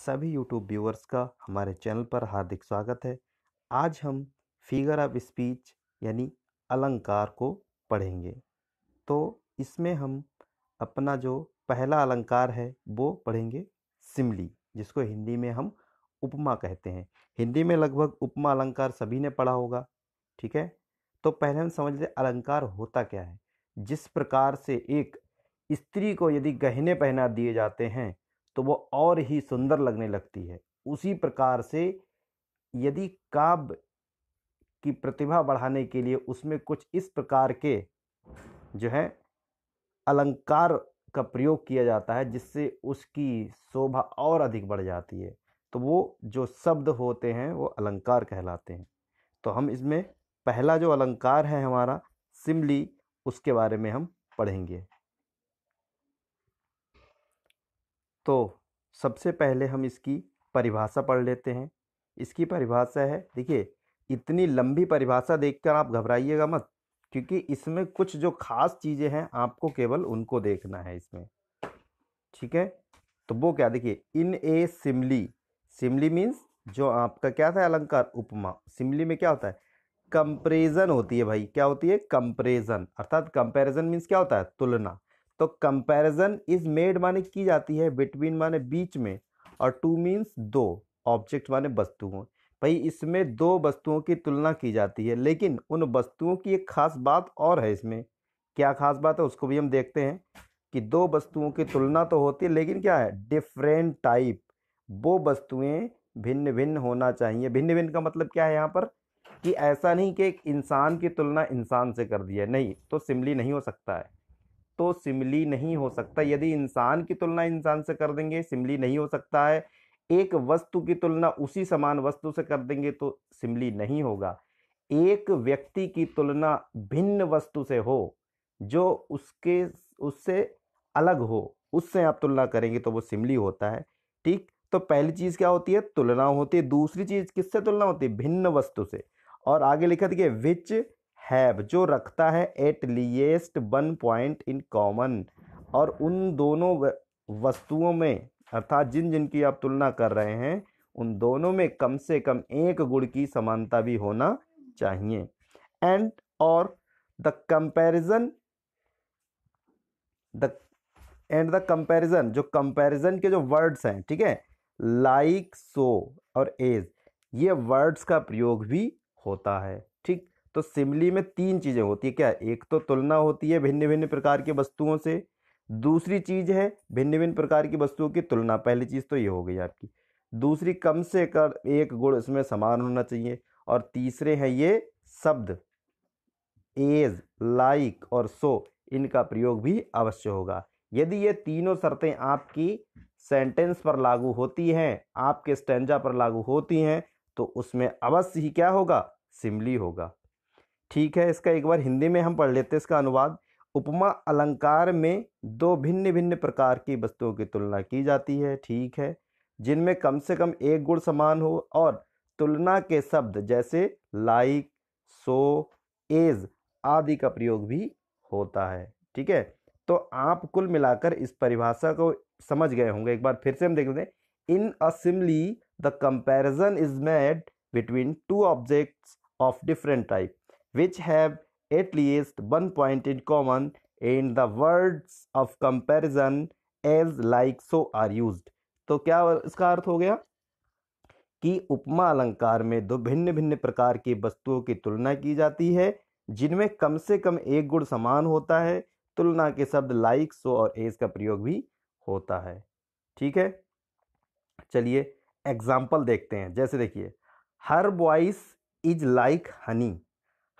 सभी YouTube viewers का हमारे चैनल पर हार्दिक स्वागत है। आज हम फिगर ऑफ स्पीच यानी अलंकार को पढ़ेंगे। तो इसमें हम अपना जो पहला अलंकार है वो पढ़ेंगे सिमली, जिसको हिंदी में हम उपमा कहते हैं। हिंदी में लगभग उपमा अलंकार सभी ने पढ़ा होगा, ठीक है। तो पहले हम समझ लें अलंकार होता क्या है। जिस प्रकार से एक स्त्री को यदि गहने पहना दिए जाते हैं तो वो और ही सुंदर लगने लगती है, उसी प्रकार से यदि काव्य की प्रतिभा बढ़ाने के लिए उसमें कुछ इस प्रकार के जो है अलंकार का प्रयोग किया जाता है जिससे उसकी शोभा और अधिक बढ़ जाती है, तो वो जो शब्द होते हैं वो अलंकार कहलाते हैं। तो हम इसमें पहला जो अलंकार है हमारा सिमली, उसके बारे में हम पढ़ेंगे। तो सबसे पहले हम इसकी परिभाषा पढ़ लेते हैं। इसकी परिभाषा है, देखिए इतनी लंबी परिभाषा देखकर आप घबराइएगा मत, क्योंकि इसमें कुछ जो खास चीज़ें हैं आपको केवल उनको देखना है इसमें, ठीक है। तो वो क्या, देखिए इन ए सिमली, सिमली मीन्स जो आपका क्या था अलंकार उपमा। सिमली में क्या होता है, कंपेरिजन होती है भाई। क्या होती है, कंपेरिजन, अर्थात कंपैरिजन मीन्स क्या होता है, तुलना। तो कंपैरिजन इज मेड माने की जाती है, बिटवीन माने बीच में, और टू मीन्स दो, ऑब्जेक्ट माने वस्तुओं। भाई इसमें दो वस्तुओं की तुलना की जाती है, लेकिन उन वस्तुओं की एक खास बात और है इसमें। क्या खास बात है उसको भी हम देखते हैं कि दो वस्तुओं की तुलना तो होती है, लेकिन क्या है, डिफरेंट टाइप। वो वस्तुएं भिन्न भिन्न होना चाहिए। भिन्न भिन्न का मतलब क्या है यहाँ पर, कि ऐसा नहीं कि एक इंसान की तुलना इंसान से कर दी है, नहीं, तो सिमली नहीं हो सकता है। तो सिमली नहीं हो सकता। यदि इंसान की तुलना इंसान से कर देंगे सिमली नहीं हो सकता है। एक वस्तु की तुलना उसी समान वस्तु से कर देंगे तो सिमली नहीं होगा। एक व्यक्ति की तुलना भिन्न वस्तु से हो जो उसके उससे अलग हो, उससे आप तुलना करेंगे तो वो सिमली होता है, ठीक। तो पहली चीज क्या होती है, तुलना होती है। दूसरी चीज किससे तुलना होती है, भिन्न वस्तु से। और आगे लिखा देखिए विच हैव, जो रखता है eight least one point in common, और उन दोनों वस्तुओं में, अर्थात जिन जिनकी आप तुलना कर रहे हैं उन दोनों में कम से कम एक गुण की समानता भी होना चाहिए। एंड और the comparison, the end the comparison, जो कंपैरिजन के जो वर्ड्स हैं, ठीक है, लाइक, सो और एज, ये वर्ड्स का प्रयोग भी होता है, ठीक। तो सिमली में तीन चीजें होती है, क्या, एक तो तुलना होती है भिन्न भिन्न प्रकार की वस्तुओं से, दूसरी चीज है भिन्न भिन्न प्रकार की वस्तुओं की तुलना, पहली चीज तो ये हो गई आपकी, दूसरी कम से कम एक गुण इसमें समान होना चाहिए, और तीसरे हैं ये शब्द एज, लाइक और सो, इनका प्रयोग भी अवश्य होगा। यदि ये तीनों शर्तें आपकी सेंटेंस पर लागू होती हैं, आपके स्टैंजा पर लागू होती हैं, तो उसमें अवश्य ही क्या होगा, सिमली होगा, ठीक है। इसका एक बार हिंदी में हम पढ़ लेते हैं इसका अनुवाद। उपमा अलंकार में दो भिन्न भिन्न प्रकार की वस्तुओं की तुलना की जाती है, ठीक है, जिनमें कम से कम एक गुण समान हो, और तुलना के शब्द जैसे लाइक, सो, एज आदि का प्रयोग भी होता है, ठीक है। तो आप कुल मिलाकर इस परिभाषा को समझ गए होंगे। एक बार फिर से हम देख लेते हैं। In a simile the comparison is made between two objects of different type which have at least one point in common, and the words of comparison as like so are used। तो क्या इसका अर्थ हो गया कि उपमा अलंकार में दो भिन्न भिन्न प्रकार की वस्तुओं की तुलना की जाती है जिनमें कम से कम एक गुण समान होता है, तुलना के शब्द लाइक, सो और एज का प्रयोग भी होता है, ठीक है। चलिए एग्जाम्पल देखते हैं। जैसे देखिए, her voice is like Honey.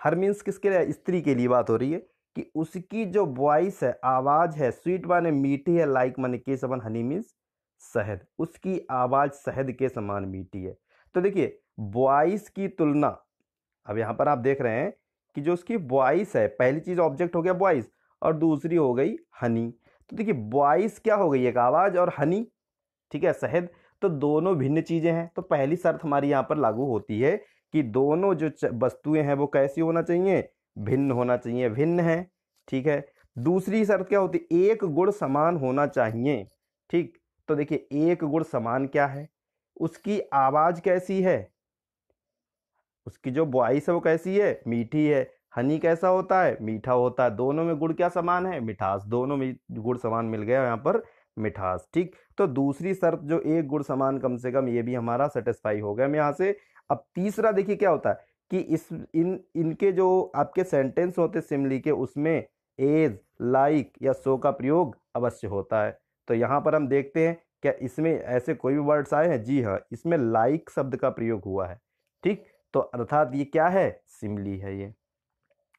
Her means किसके लिए, स्त्री के लिए बात हो रही है, कि उसकी जो वॉइस है, आवाज है, स्वीट माने मीठी है, लाइक माने के समान, हनी मीन्स शहद, उसकी आवाज शहद के समान मीठी है। तो देखिए वॉइस की तुलना, अब यहां पर आप देख रहे हैं कि जो उसकी वॉइस है, पहली चीज ऑब्जेक्ट हो गया वॉइस, और दूसरी हो गई हनी। तो देखिए वॉइस क्या हो गई, एक आवाज, और हनी, ठीक है, शहद, तो दोनों भिन्न चीजें हैं। तो पहली शर्त हमारी यहां पर लागू होती है कि दोनों जो वस्तुएं हैं वो कैसी होना चाहिए, भिन्न होना चाहिए, भिन्न है, ठीक है। दूसरी शर्त क्या होती है, एक गुण समान होना चाहिए, ठीक। तो देखिए एक गुण समान क्या है, उसकी आवाज कैसी है, उसकी जो वॉइस है वो कैसी है, मीठी है। हनी कैसा होता है, मीठा होता है। दोनों में गुण क्या समान है, मिठास। दोनों में गुण समान मिल गया यहाँ पर, मिठास। ठीक, तो दूसरी शर्त जो एक गुण समान कम से कम, ये भी हमारा सेटिस्फाई हो गया हम यहाँ से। अब तीसरा देखिए क्या होता है कि इनके जो आपके सेंटेंस होते सिमिली के, उसमें एज, लाइक या सो का प्रयोग अवश्य होता है। तो यहाँ पर हम देखते हैं क्या इसमें ऐसे कोई भी वर्ड्स आए हैं, जी हाँ, इसमें लाइक शब्द का प्रयोग हुआ है। ठीक, तो अर्थात ये क्या है, सिमिली है ये।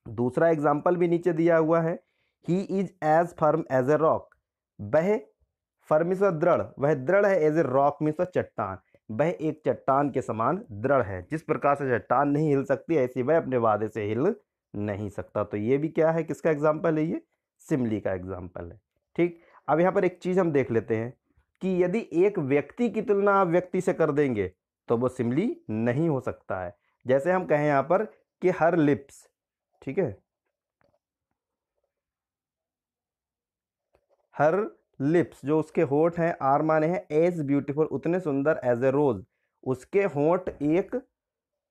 दूसरा एग्जाम्पल भी नीचे दिया हुआ है, he is as firm as a rock. वह फर्म मीन्स दृढ़, वह दृढ़ है, एज ए रॉक मीन्स चट्टान, वह एक चट्टान के समान दृढ़ है। जिस प्रकार से चट्टान नहीं हिल सकती, ऐसी वह अपने वादे से हिल नहीं सकता। तो ये भी क्या है, किसका एग्जाम्पल है, ये सिमिली का एग्जाम्पल है। ठीक, अब यहाँ पर एक चीज हम देख लेते हैं कि यदि एक व्यक्ति की तुलना आप व्यक्ति से कर देंगे तो वो सिमिली नहीं हो सकता है। जैसे हम कहें यहाँ पर कि हर लिप्स, ठीक है, हर लिप्स, जो उसके होठ हैं, आर माने हैं एज ब्यूटीफुल, उतने सुंदर एज ए रोज, उसके होठ एक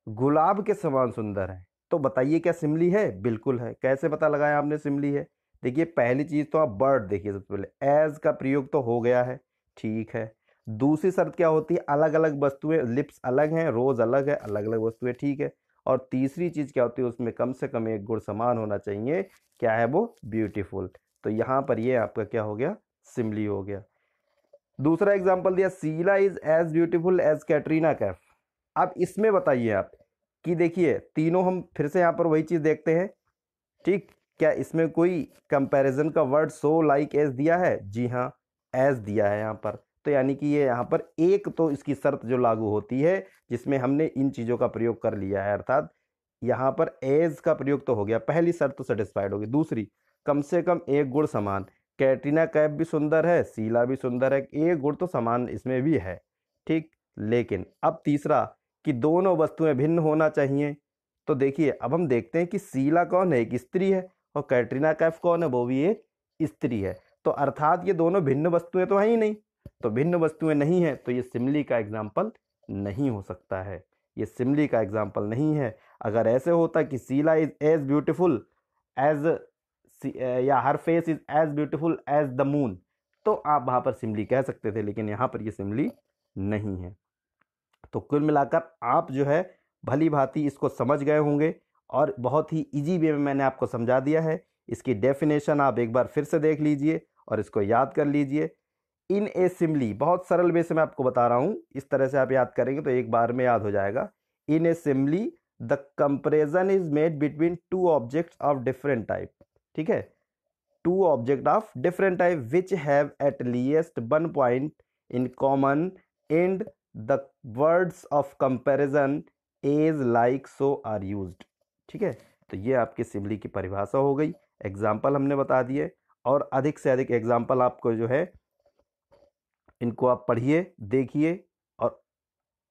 गुलाब के समान सुंदर है। तो बताइए क्या सिमिली है, बिल्कुल है। कैसे पता लगाया आपने सिमिली है, देखिए पहली चीज तो आप वर्ड देखिए, सबसे पहले एज का प्रयोग तो हो गया है, ठीक है। दूसरी शर्त क्या होती है, अलग अलग वस्तुएं, लिप्स अलग हैं, रोज अलग है, अलग अलग वस्तुएं, ठीक है। और तीसरी चीज क्या होती है, उसमें कम से कम एक गुण समान होना चाहिए, क्या है वो, ब्यूटीफुल। तो यहाँ पर ये आपका क्या हो गया, सिमिली हो गया। दूसरा एग्जाम्पल दिया, Sheela is as beautiful as Katrina Kaif. अब इसमें बताइए आप कि देखिए तीनों, हम फिर से यहाँ पर वही चीज देखते हैं, ठीक, क्या इसमें कोई कंपैरिजन का वर्ड सो लाइक एज दिया है, जी हाँ, एज दिया है यहाँ पर। तो यानी कि ये यहाँ पर एक तो इसकी शर्त जो लागू होती है, जिसमें हमने इन चीजों का प्रयोग कर लिया है, अर्थात यहाँ पर एज का प्रयोग तो हो गया, पहली शर्त तो सेटिस्फाइड होगी। दूसरी, कम से कम एक गुण समान, कैटरीना कैफ भी सुंदर है, शीला भी सुंदर है, एक गुण तो समान इसमें भी है, ठीक। लेकिन अब तीसरा कि दोनों वस्तुएं भिन्न होना चाहिए। तो देखिए अब हम देखते हैं कि शीला कौन है, एक स्त्री है, और कैटरीना कैफ कौन है, वो भी एक स्त्री है। तो अर्थात ये दोनों भिन्न वस्तुएं तो है ही नहीं। तो भिन्न वस्तुएं नहीं है तो ये सिमिली का एग्जाम्पल नहीं हो सकता है, ये सिमिली का एग्जाम्पल नहीं है। अगर ऐसे होता कि Sheela is as beautiful as, या her face is as beautiful as the moon, तो आप वहां पर सिमिली कह सकते थे, लेकिन यहाँ पर ये सिमिली नहीं है। तो कुल मिलाकर आप जो है भली भांति इसको समझ गए होंगे, और बहुत ही इजी वे में मैंने आपको समझा दिया है। इसकी डेफिनेशन आप एक बार फिर से देख लीजिए और इसको याद कर लीजिए। इन ए सिमिली, बहुत सरल वे से मैं आपको बता रहा हूँ, इस तरह से आप याद करेंगे तो एक बार में याद हो जाएगा। In a simile the comparison is made between two objects of different type, ठीक है, two object of different type which have at least one point in common and the words of comparison as like so are used, ठीक है। तो ये आपकी simile की परिभाषा हो गई, एग्जाम्पल हमने बता दिए, और अधिक से अधिक एग्जाम्पल आपको जो है इनको आप पढ़िए, देखिए, और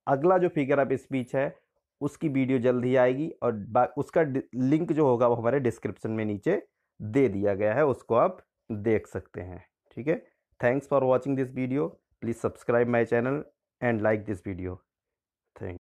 अगला जो फिगर ऑफ स्पीच है उसकी वीडियो जल्द ही आएगी, और उसका लिंक जो होगा वो हमारे डिस्क्रिप्शन में नीचे दे दिया गया है, उसको आप देख सकते हैं, ठीक है। Thanks for watching this video, please subscribe my channel and like this video.